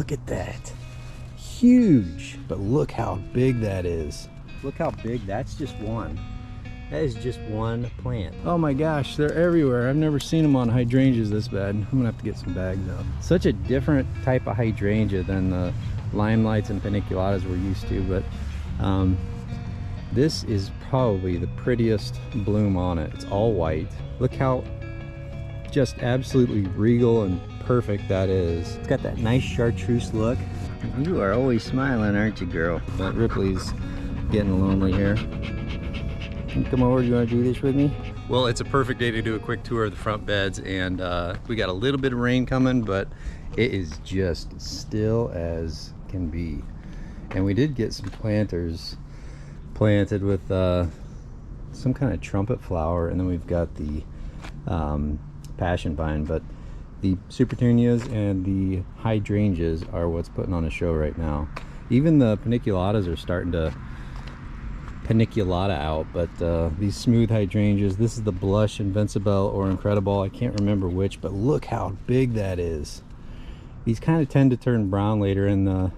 Look at that. Huge. But look how big that is. Look how big. That's just one. That is just one plant. Oh my gosh, they're everywhere. I've never seen them on hydrangeas this bad. I'm gonna have to get some bags up. Such a different type of hydrangea than the limelights and paniculatas we're used to, but this is probably the prettiest bloom on it. It's all white. Look how just absolutely regal and perfect that is. It's got that nice chartreuse look. You are always smiling, aren't you, girl? But Ripley's getting lonely here. You come over, you want to do this with me? Well, it's a perfect day to do a quick tour of the front beds, and we got a little bit of rain coming, but it is just still as can be. And we did get some planters planted with some kind of trumpet flower, and then we've got the passion vine, but the Supertunias and the Hydrangeas are what's putting on a show right now. Even the paniculatas are starting to paniculata out, but these smooth hydrangeas, this is the Blush Invincibelle or Incrediball, I can't remember which, but look how big that is. These kind of tend to turn brown later in the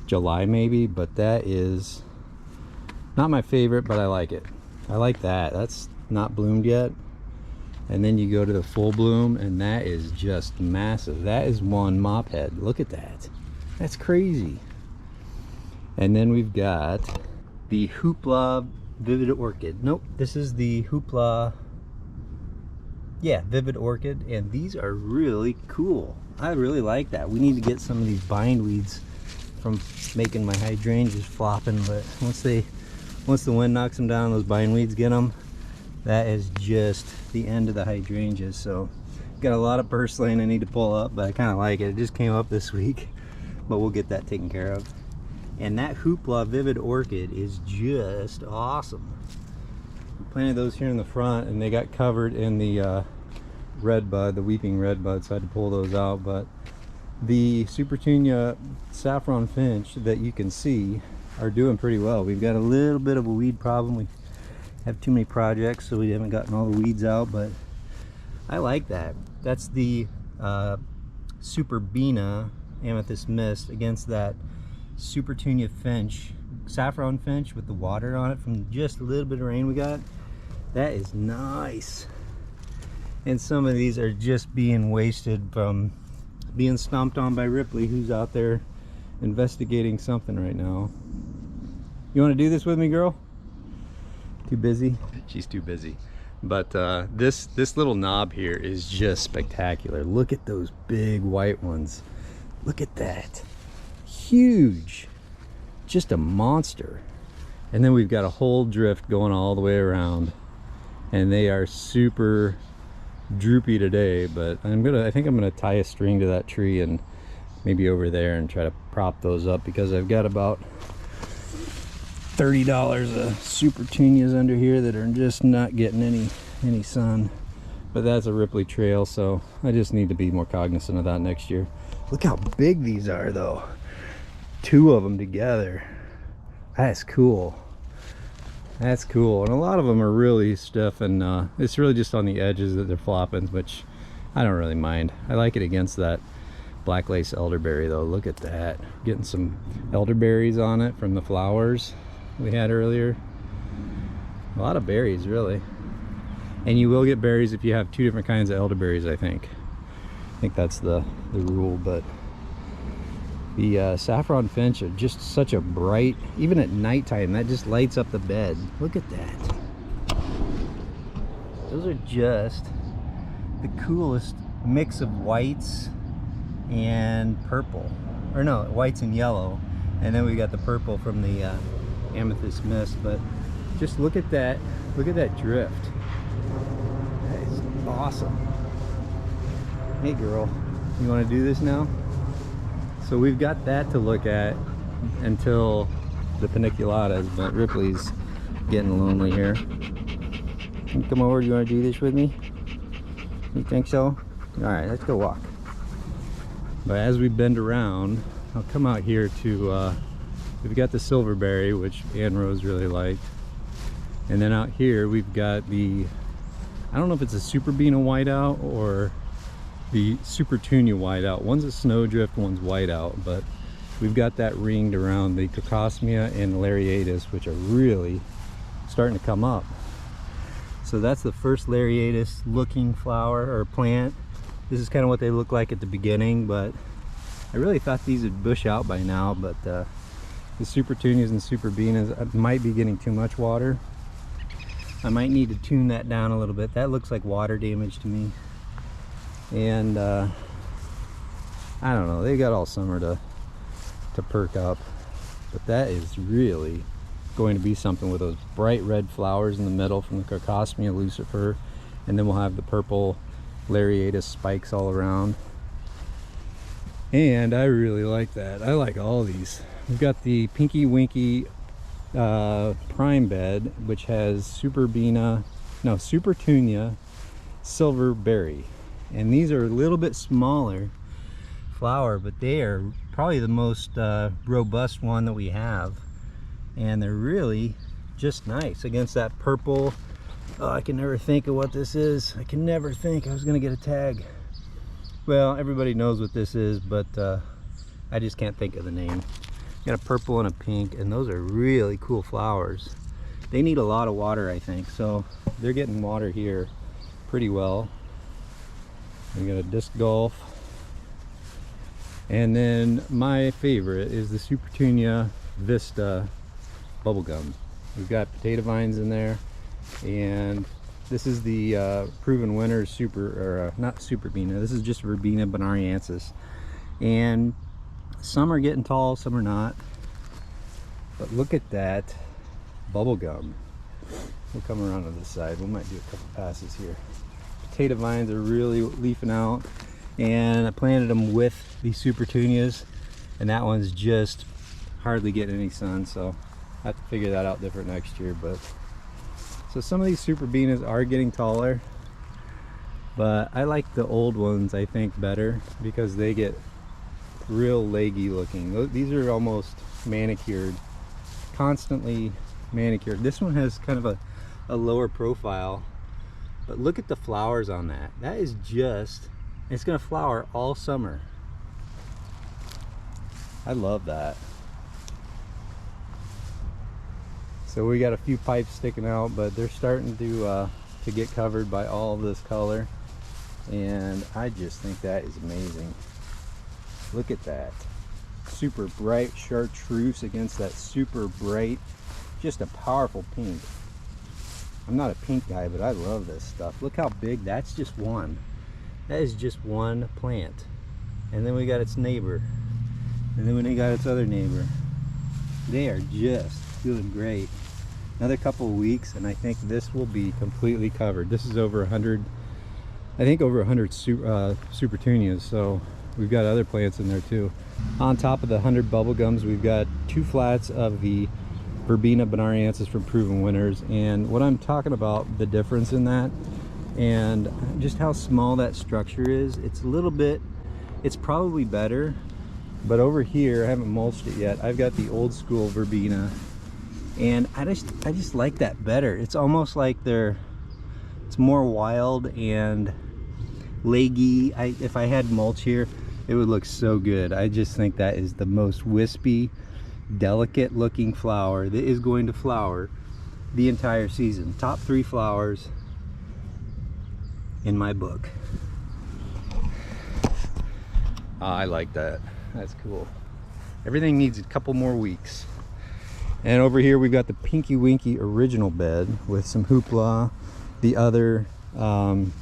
July maybe, but that is not my favorite, but I like it. I like that. That's not bloomed yet. And then you go to the full bloom, and that is just massive. That is one mop head. Look at that. That's crazy. And then we've got the Hoopla Vivid Orchid. Nope, this is the Hoopla, yeah, Vivid Orchid, and these are really cool. I really like that. We need to get some of these bindweeds from making my hydrangeas flopping, but once the wind knocks them down, those bindweeds get them, that is just the end of the hydrangeas. So got a lot of purslane I need to pull up, but I kind of like it. It just came up this week, but we'll get that taken care of. And that Hoopla Vivid Orchid is just awesome. We planted those here in the front, and they got covered in the red bud, the weeping red bud, so I had to pull those out. But the Supertunia Saffron Finch that you can see are doing pretty well. We've got a little bit of a weed problem. We have too many projects, so we haven't gotten all the weeds out, but I like that. That's the Superbina Amethyst Mist against that Supertunia Finch, Saffron Finch with the water on it from just a little bit of rain we got. That is nice. And some of these are just being wasted from being stomped on by Ripley, who's out there investigating something right now. You want to do this with me, girl? Too busy? She's too busy. But this little knob here is just spectacular. Look at those big white ones. Look at that. Huge. Just a monster. And then we've got a whole drift going all the way around, and they are super droopy today, but I think I'm gonna tie a string to that tree and maybe over there and try to prop those up, because I've got about $30 of Supertunias under here that are just not getting any sun. But that's a Ripley trail, so I just need to be more cognizant of that next year. Look how big these are though. Two of them together. That's cool. That's cool. And a lot of them are really stiff, and it's really just on the edges that they're flopping, which I don't really mind. I like it against that black lace elderberry though. Look at that. Getting some elderberries on it from the flowers we had earlier. A lot of berries, really. And you will get berries if you have two different kinds of elderberries, I think. I think that's the rule. But the Saffron Finch are just such a bright, even at nighttime, that just lights up the bed. Look at that. Those are just the coolest mix of whites and purple. Or no, whites and yellow. And then we got the purple from the amethyst mist. But just look at that. Look at that drift. That is awesome. Hey girl, you want to do this now? So we've got that to look at until the paniculatas, but Ripley's getting lonely here. You come over, you want to do this with me? You think so? Alright, let's go walk. But as we bend around, I'll come out here to, we've got the Silverberry, which Ann Rose really liked. And then out here we've got the, I don't know if it's a Superbina whiteout or the Supertunia whiteout. One's a snowdrift, one's whiteout, but we've got that ringed around the Cocosmia and Lariatus, which are really starting to come up. So that's the first Lariatus looking flower or plant. This is kind of what they look like at the beginning, but I really thought these would bush out by now. But the Supertunias and Superbenas might be getting too much water. I might need to tune that down a little bit. That looks like water damage to me. And I don't know, they got all summer to perk up, but that is really going to be something with those bright red flowers in the middle from the Cocosmia lucifer, and then we'll have the purple Lariatus spikes all around. And I really like that. I like all these. We've got the Pinky Winky prime bed, which has Supertunia Silverberry, and these are a little bit smaller flower, but they are probably the most robust one that we have, and they're really just nice against that purple. Oh, I can never think of what this is. I can never think. I was gonna get a tag. Well, everybody knows what this is, but I just can't think of the name. Got a purple and a pink, and those are really cool flowers. They need a lot of water, I think, so they're getting water here pretty well. We got a disc golf, and then my favorite is the Supertunia Vista Bubblegum. We've got potato vines in there, and this is the proven winner not Superbena. This is just Verbena bonariensis, and some are getting tall, some are not. But look at that bubblegum. We'll come around to this side. We might do a couple passes here. Potato vines are really leafing out, and I planted them with the Supertunias, and that one's just hardly getting any sun, so I have to figure that out different next year. But so some of these Superbenas are getting taller, but I like the old ones, I think, better because they get real leggy looking. These are almost manicured, constantly manicured. This one has kind of a lower profile, but look at the flowers on that. That is just, it's gonna flower all summer. I love that. So we got a few pipes sticking out, but they're starting to get covered by all of this color, and I just think that is amazing. Look at that. Super bright chartreuse against that super bright, just a powerful pink. I'm not a pink guy, but I love this stuff. Look how big. That's just one. That is just one plant. And then we got its neighbor. And then we got its other neighbor. They are just doing great. Another couple of weeks, and I think this will be completely covered. This is over 100, I think over 100 Supertunias, so we've got other plants in there too. On top of the 100 bubblegums, we've got 2 flats of the Verbena bonariensis from proven winners. And what I'm talking about, the difference in that and just how small that structure is, it's a little bit, it's probably better. But over here, I haven't mulched it yet. I've got the old school Verbena, and I just like that better. It's almost like it's more wild and leggy. If I had mulch here, it would look so good. I just think that is the most wispy, delicate looking flower that is going to flower the entire season. Top 3 flowers in my book. I like that. That's cool. Everything needs a couple more weeks. And over here we've got the Pinky Winky original bed with some Hoopla. The other, I'm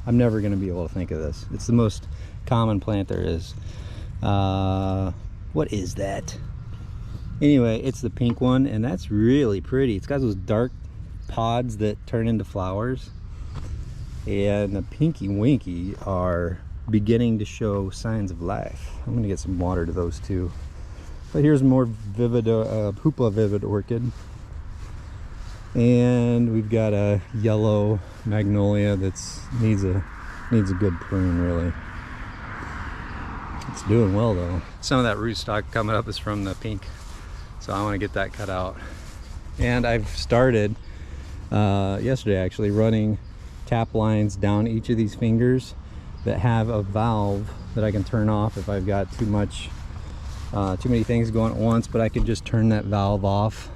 never going to be able to think of this. It's the most common plant there is. What is that? Anyway, it's the pink one, and that's really pretty. It's got those dark pods that turn into flowers. And the Pinky Winky are beginning to show signs of life. I'm gonna get some water to those too. But here's more vivid Hoopla vivid orchid, and we've got a yellow magnolia that's needs a good prune. Really, it's doing well though. Some of that rootstock coming up is from the pink, so I want to get that cut out. And I've started yesterday actually running tap lines down each of these fingers that have a valve that I can turn off if I've got too many things going at once, but I can just turn that valve off,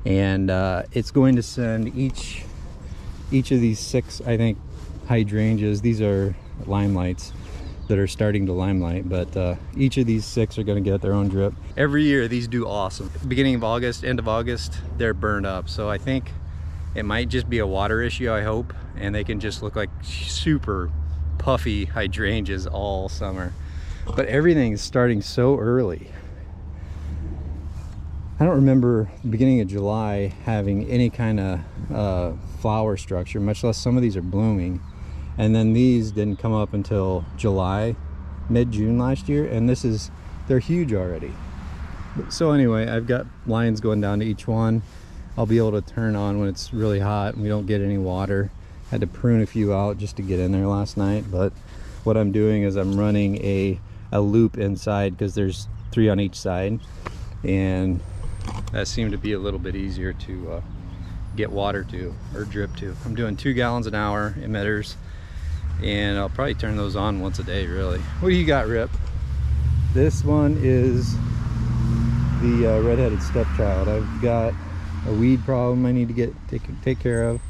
and it's going to send each of these 6, I think, hydrangeas. These are limelights that are starting to limelight, but each of these 6 are going to get their own drip. Every year these do awesome. Beginning of August, end of August, they're burned up, so I think it might just be a water issue, I hope, and they can just look like super puffy hydrangeas all summer. But everything's starting so early. I don't remember the beginning of July having any kind of flower structure, much less some of these are blooming. And then these didn't come up until July, mid-June last year, and they're huge already. So anyway, I've got lines going down to each one. I'll be able to turn on when it's really hot and we don't get any water. Had to prune a few out just to get in there last night, but what I'm doing is I'm running a loop inside because there's 3 on each side, and that seemed to be a little bit easier to get water to, or drip to. I'm doing 2 gallons an hour emitters, and I'll probably turn those on once a day, really. What do you got, Rip? This one is the redheaded stepchild. I've got a weed problem I need to take care of,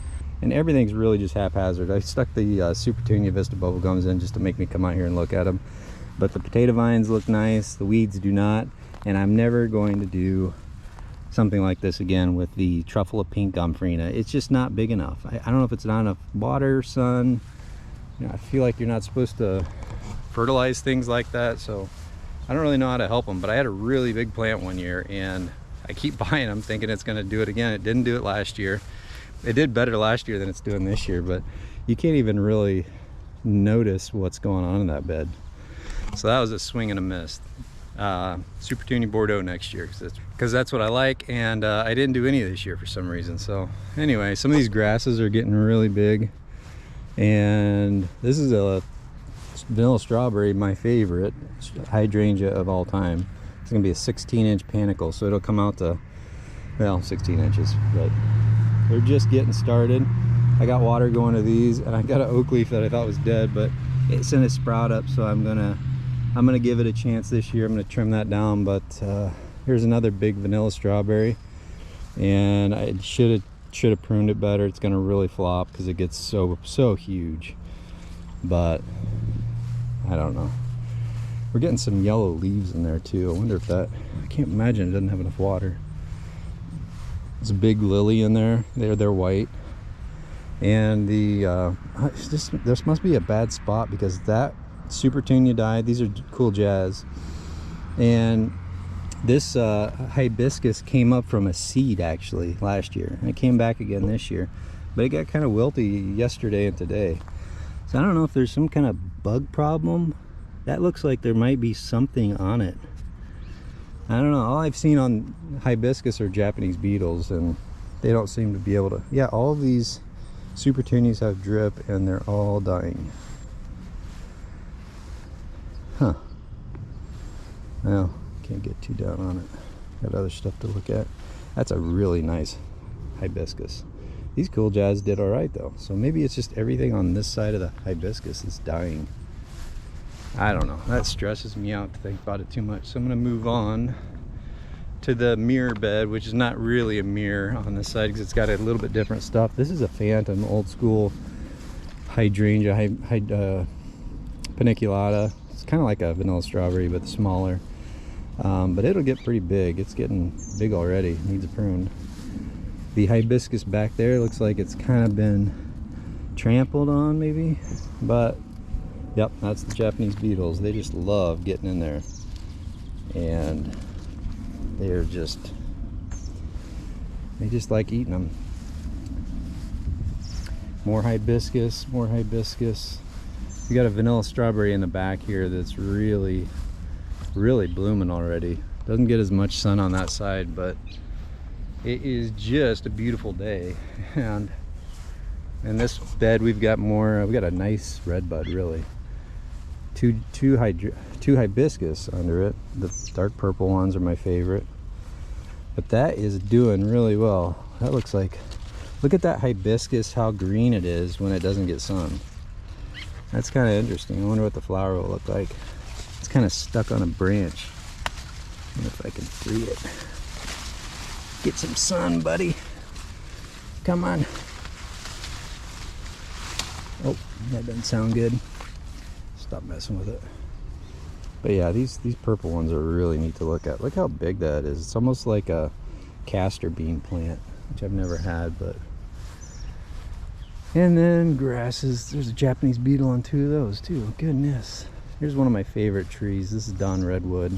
and everything's really just haphazard. I stuck the Supertunia Vista Bubblegums in just to make me come out here and look at them, but the potato vines look nice, the weeds do not, and I'm never going to do something like this again with the truffle of pink gomphrena. It's just not big enough. I don't know if it's not enough water, sun. You know, I feel like you're not supposed to fertilize things like that, so I don't really know how to help them. But I had a really big plant one year, and I keep buying them thinking it's going to do it again. It didn't do it last year. It did better last year than it's doing this year, but you can't even really notice what's going on in that bed. So that was a swing and a miss. Supertunia Bordeaux next year, because that's what I like, and I didn't do any of this year for some reason. So anyway, some of these grasses are getting really big, and this is a vanilla strawberry, my favorite hydrangea of all time. It's gonna be a 16-inch panicle, so it'll come out to, well, 16 inches, but they're just getting started. I got water going to these, and I got an oak leaf that I thought was dead, but it sent a sprout up, so I'm gonna give it a chance this year. I'm gonna trim that down. But here's another big vanilla strawberry, and I should have pruned it better. It's gonna really flop because it gets so huge, but I don't know. We're getting some yellow leaves in there too. I wonder if that, I can't imagine it doesn't have enough water. There's a big lily in there. They're white, and this must be a bad spot because that Supertunia died. These are cool jazz, and this hibiscus came up from a seed actually last year, and it came back again this year, but it got kind of wilty yesterday and today. So I don't know if there's some kind of bug problem. That looks like there might be something on it. I don't know. All I've seen on hibiscus are Japanese beetles, and they don't seem to be able to. Yeah, all of these Supertunias have drip, and they're all dying. Huh. Well, can't get too down on it. Got other stuff to look at. That's a really nice hibiscus. These cool jazz did all right though, so maybe it's just everything on this side of the hibiscus is dying. I don't know. That stresses me out to think about it too much. So I'm going to move on to the mirror bed, which is not really a mirror on this side because it's got a little bit different stuff. This is a phantom, old school hydrangea, paniculata. It's kind of like a vanilla strawberry, but smaller. But it'll get pretty big. It's getting big already. It needs a prune. The hibiscus back there looks like it's kind of been trampled on, maybe. But yep, that's the Japanese beetles. They just love getting in there, and they just like eating them. More hibiscus, more hibiscus. We got a vanilla strawberry in the back here that's really blooming already. Doesn't get as much sun on that side, but it is just a beautiful day. And in this bed we've got a nice red bud, really. Two hibiscus under it. The dark purple ones are my favorite, but that is doing really well. That looks like, look at that hibiscus, how green it is when it doesn't get sun. That's kind of interesting. I wonder what the flower will look like. It's kind of stuck on a branch. I wonder if I can free it. Get some sun, buddy. Come on. Oh, that doesn't sound good. Stop messing with it. But yeah, these purple ones are really neat to look at. Look how big that is. It's almost like a castor bean plant, which I've never had, but. And then grasses. There's a Japanese beetle on 2 of those too. Goodness. Here's one of my favorite trees. This is Don Redwood.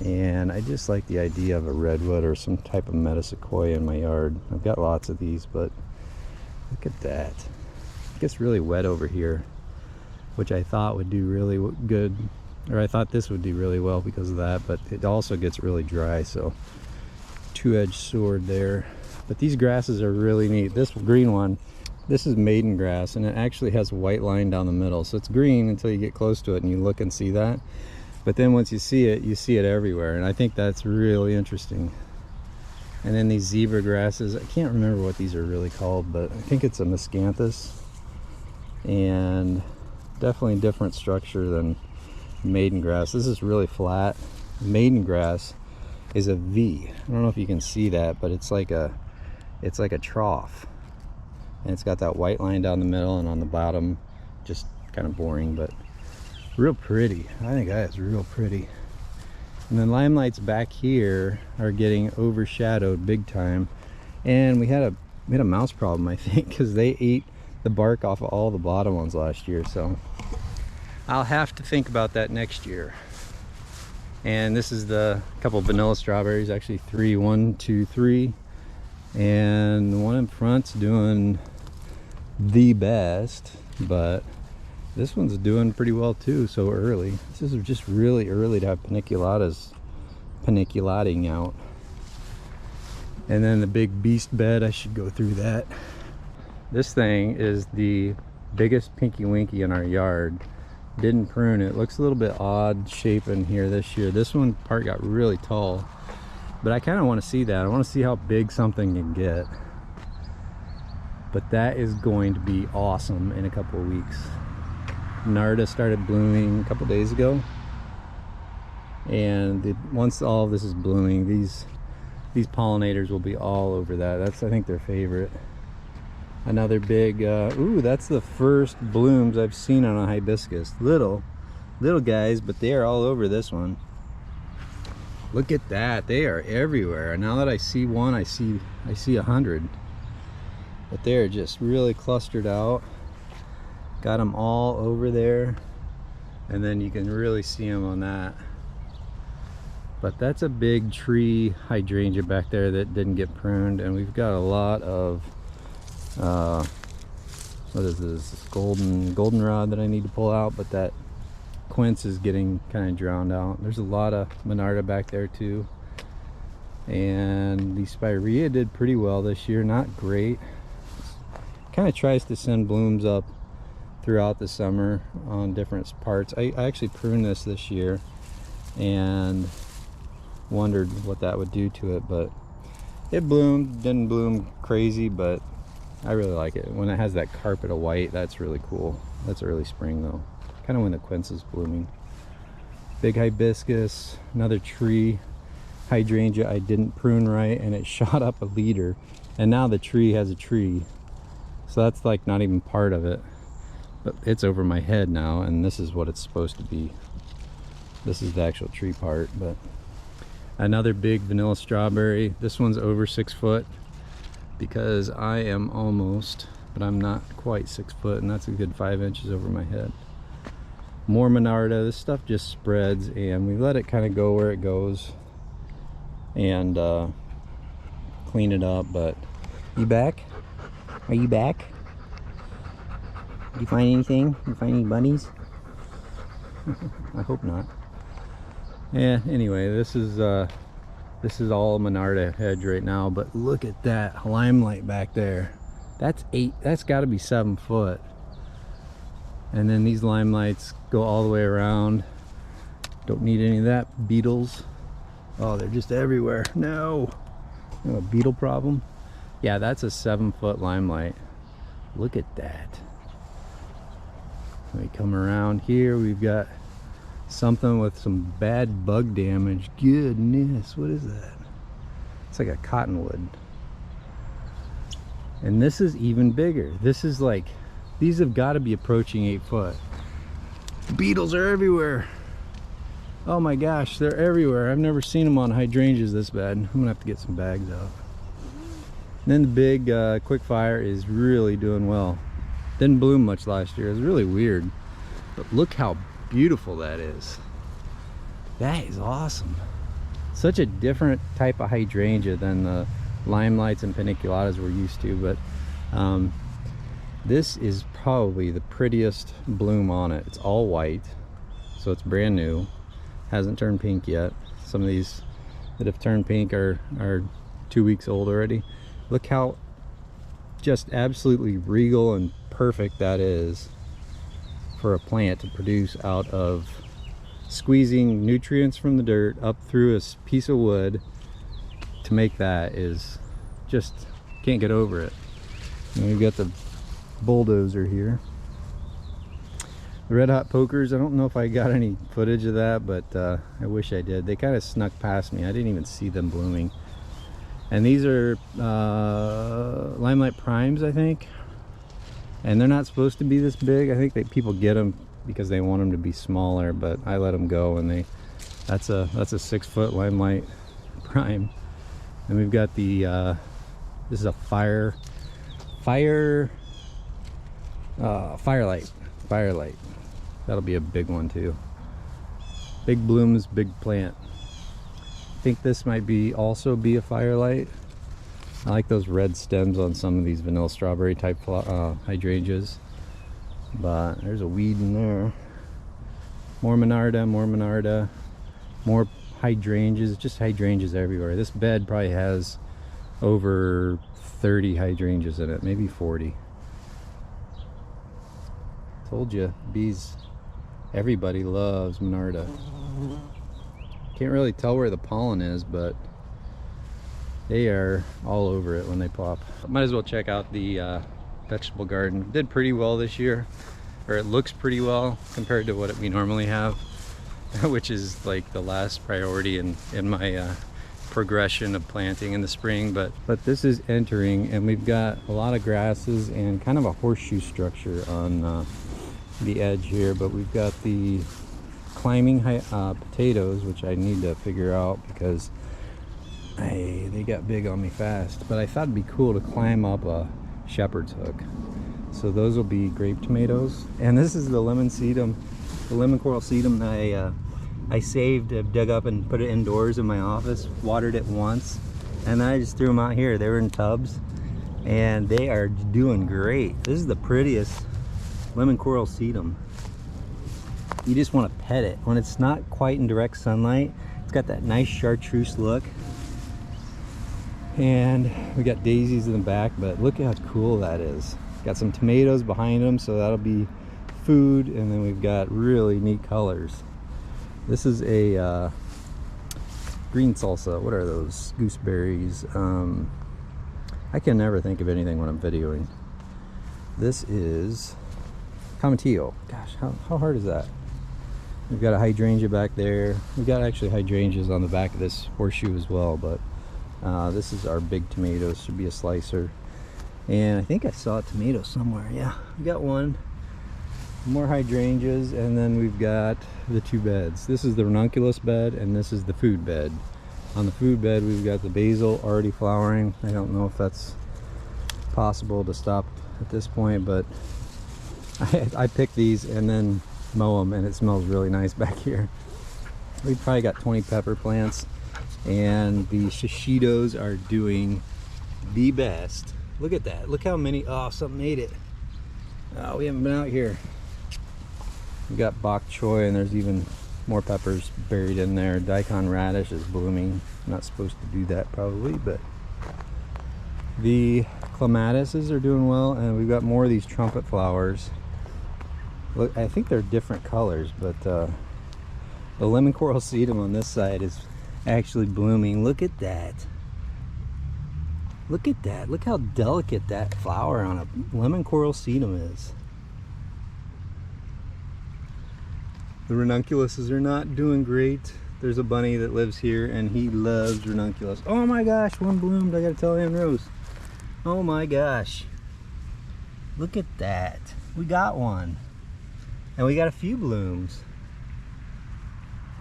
And I just like the idea of a redwood or some type of metasequoia in my yard. I've got lots of these, but look at that. It gets really wet over here, which I thought would do really good, or I thought this would do really well because of that, but it also gets really dry, so two-edged sword there. But these grasses are really neat. This green one, this is maiden grass, and it actually has a white line down the middle, so it's green until you get close to it and you look and see that. But then once you see it everywhere, and I think that's really interesting. And then these zebra grasses, I can't remember what these are really called, but I think it's a miscanthus, and definitely different structure than maiden grass. This is really flat. Maiden grass is a V. I don't know if you can see that, but it's like a trough, and it's got that white line down the middle, and on the bottom just kind of boring, but real pretty. I think that is real pretty. And then limelights back here are getting overshadowed big time, and we had a mouse problem, I think, because they ate the bark off of all the bottom ones last year, so I'll have to think about that next year. And this is the couple vanilla strawberries, actually 3, 1, 2, 3, and the one in front's doing the best, but this one's doing pretty well too, so early. This is just really early to have paniculatas paniculating out. And then the big beast bed, I should go through that. This thing is the biggest pinky winky in our yard. Didn't prune it. Looks a little bit odd shape in here this year. This one part got really tall, but I kind of want to see that. I want to see how big something can get. But that is going to be awesome in a couple of weeks. Narda started blooming a couple days ago, and once all of this is blooming, these pollinators will be all over that. That's, I think, their favorite. Another big ooh, that's the first blooms I've seen on a hibiscus. Little guys, but they are all over this one. Look at that, they are everywhere. Now that I see one, I see 100, but they're just really clustered out. Got them all over there, and then you can really see them on that. But that's a big tree hydrangea back there that didn't get pruned, and we've got a lot of what is this, goldenrod that I need to pull out, but that quince is getting kind of drowned out. There's a lot of monarda back there too, and the spirea did pretty well this year. Not great. Kind of tries to send blooms up throughout the summer on different parts. I actually pruned this year and wondered what that would do to it, but it bloomed. Didn't bloom crazy, but I really like it. When it has that carpet of white, that's really cool. That's early spring though, kind of when the quince is blooming. Big hibiscus, another tree hydrangea I didn't prune right, and it shot up a leader, and now the tree has a tree, so that's like not even part of it. But it's over my head now, and this is what it's supposed to be. This is the actual tree part. But another big vanilla strawberry. This one's over 6 foot because I am almost, but I'm not quite 6 foot, and that's a good 5 inches over my head. More monarda. This stuff just spreads, and we let it kind of go where it goes and clean it up. But you back? Are you back? Did you find anything? Did you find any bunnies? I hope not. Yeah, anyway, this is all monarda hedge right now, but look at that limelight back there. That's got to be 7 foot. And then these limelights go all the way around. Don't need any of that. Beetles. Oh, they're just everywhere. No. You have a beetle problem? Yeah, that's a 7 foot limelight. Look at that. Let me come around here. We've got something with some bad bug damage. Goodness, what is that? It's like a cottonwood. And this is even bigger. This is like, these have got to be approaching 8 foot. Beetles are everywhere. Oh my gosh, they're everywhere. I've never seen them on hydrangeas this bad. I'm gonna have to get some bags out. And then the big quickfire is really doing well. Didn't bloom much last year. It was really weird. But look how beautiful that is. That is awesome. Such a different type of hydrangea than the Limelights and Paniculatas we're used to, but this is probably the prettiest bloom on it. It's all white, so it's brand new. Hasn't turned pink yet. Some of these that have turned pink are 2 weeks old already. Look how just absolutely regal and perfect that is for a plant to produce out of squeezing nutrients from the dirt up through a piece of wood. To make that is just, can't get over it. And we've got the bulldozer here. The red hot pokers, I don't know if I got any footage of that, but I wish I did. They kind of snuck past me. I didn't even see them blooming. And these are Limelight primes, I think. And they're not supposed to be this big. I think that people get them because they want them to be smaller, but I let them go, and that's a 6 foot Limelight prime. And we've got the this is a firelight. That'll be a big one too. Big blooms, big plant. I think this might be also be a firelight. I like those red stems on some of these vanilla strawberry type hydrangeas. But there's a weed in there. More monarda, more hydrangeas, just hydrangeas everywhere. This bed probably has over 30 hydrangeas in it, maybe 40. Told you, bees, everybody loves monarda. Can't really tell where the pollen is, but they are all over it when they pop. Might as well check out the vegetable garden. Did pretty well this year, or it looks pretty well compared to what we normally have. Which is like the last priority in my progression of planting in the spring, but this is entering, and we've got a lot of grasses and kind of a horseshoe structure on the edge here. But we've got the climbing potatoes, which I need to figure out because they got big on me fast. But I thought it'd be cool to climb up a shepherd's hook, so those will be grape tomatoes. And this is the lemon sedum, the lemon coral sedum that I saved, dug up and put it indoors in my office, watered it once, and then I just threw them out here. They were in tubs and they are doing great. This is the prettiest lemon coral sedum. You just want to pet it when it's not quite in direct sunlight. It's got that nice chartreuse look. And we got daisies in the back, but look how cool that is. Got some tomatoes behind them, so that'll be food. And then we've got really neat colors. This is a green salsa. What are those? Gooseberries. I can never think of anything when I'm videoing. This is Cometillo. Gosh, how hard is that? We've got a hydrangea back there. We've got actually hydrangeas on the back of this horseshoe as well, but this is our big tomatoes. Should be a slicer. And I think I saw a tomato somewhere. Yeah, we got one. More hydrangeas, and then we've got the two beds. This is the ranunculus bed, and this is the food bed. On the food bed, we've got the basil already flowering. I don't know if that's possible to stop at this point, but I pick these and then mow them, and it smells really nice back here. We've probably got 20 pepper plants, and the shishitos are doing the best. Look at that. Look how many. Oh, something ate it. Oh, we haven't been out here. We got bok choy, and there's even more peppers buried in there. Daikon radish is blooming. Not supposed to do that probably, but the clematises are doing well, and we've got more of these trumpet flowers. Look, I think they're different colors, but the lemon coral sedum on this side is actually blooming. Look at that. Look at that. Look how delicate that flower on a lemon coral sedum is. The ranunculuses are not doing great. There's a bunny that lives here and he loves ranunculus. Oh my gosh, one bloomed. I gotta tell Ann Rose. Oh my gosh. Look at that. We got one. And we got a few blooms.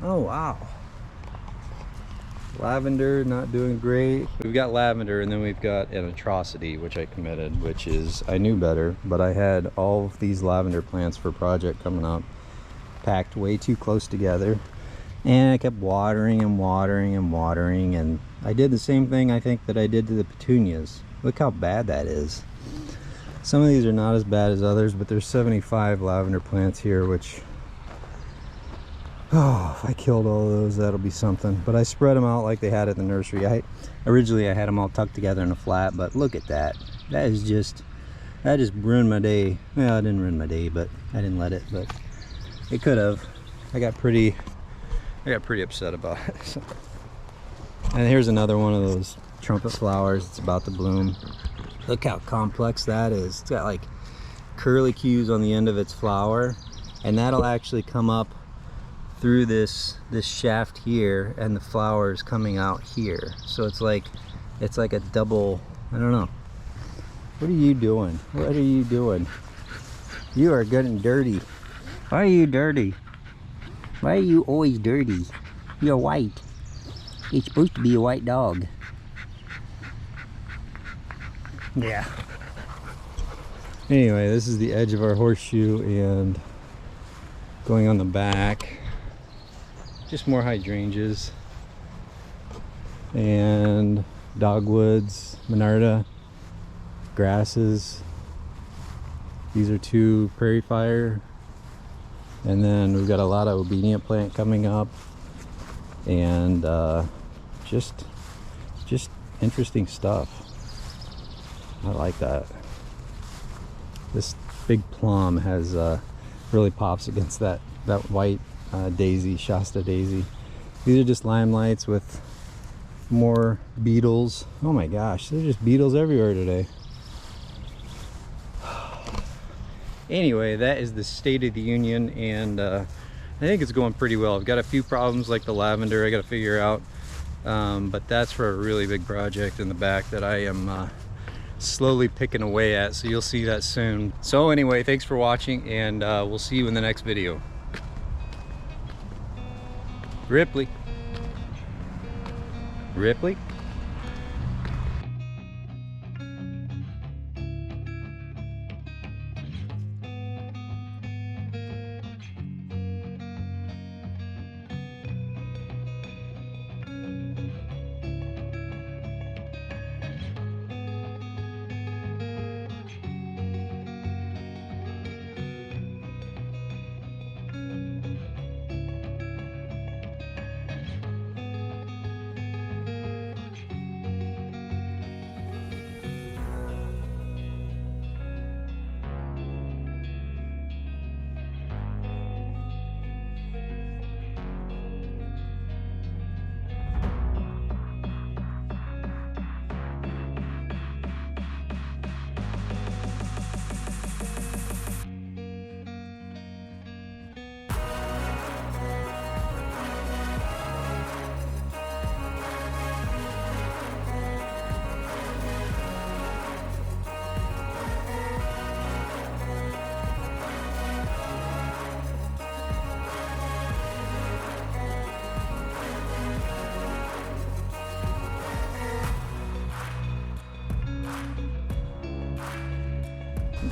Oh wow. Lavender not doing great. We've got lavender and then we've got an atrocity which I committed, which is I knew better, but I had all of these lavender plants for a project coming up packed way too close together, and I kept watering and watering and watering, and I did the same thing I think that I did to the petunias. Look how bad that is. Some of these are not as bad as others, but there's 75 lavender plants here, which, oh, if I killed all of those, that'll be something. But I spread them out like they had at the nursery. Originally I had them all tucked together in a flat, but look at that. That just ruined my day. Well, it didn't ruin my day, but I didn't let it, but it could have. I got pretty upset about it. So. And here's another one of those trumpet flowers. It's about to bloom. Look how complex that is. It's got like curlicues on the end of its flower, and that'll actually come up through this shaft here, and the flower is coming out here. So it's like a double. I don't know. What are you doing? What are you doing? You are getting dirty. Why are you dirty? Why are you always dirty? You're white. You're supposed to be a white dog. Yeah. Anyway, this is the edge of our horseshoe, and going on the back, just more hydrangeas and dogwoods, monarda, grasses. These are 2 prairie fire. And then we've got a lot of obedient plant coming up, and just interesting stuff. I like that. This big plum has really pops against that white daisy, Shasta daisy. These are just limelights with more beetles. Oh my gosh, there's just beetles everywhere today. Anyway, that is the state of the union, and I think it's going pretty well. I've got a few problems like the lavender I got to figure out, but that's for a really big project in the back that I am slowly picking away at, so you'll see that soon. So anyway, thanks for watching, and we'll see you in the next video. Ripley. Ripley?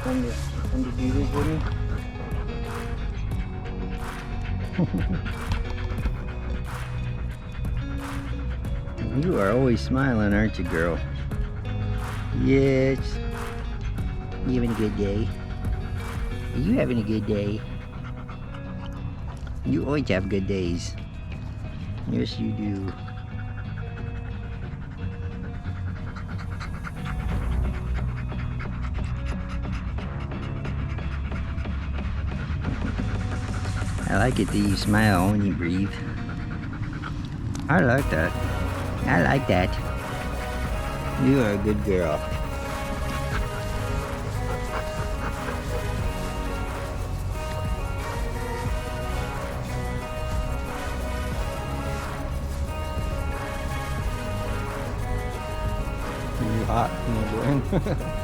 Come to do this with me? You are always smiling, aren't you, girl? Yes. You having a good day? Are you having a good day? You always have good days. Yes, you do. I like it that you smile when you breathe. I like that. I like that. You are a good girl. too hot, you know, go in.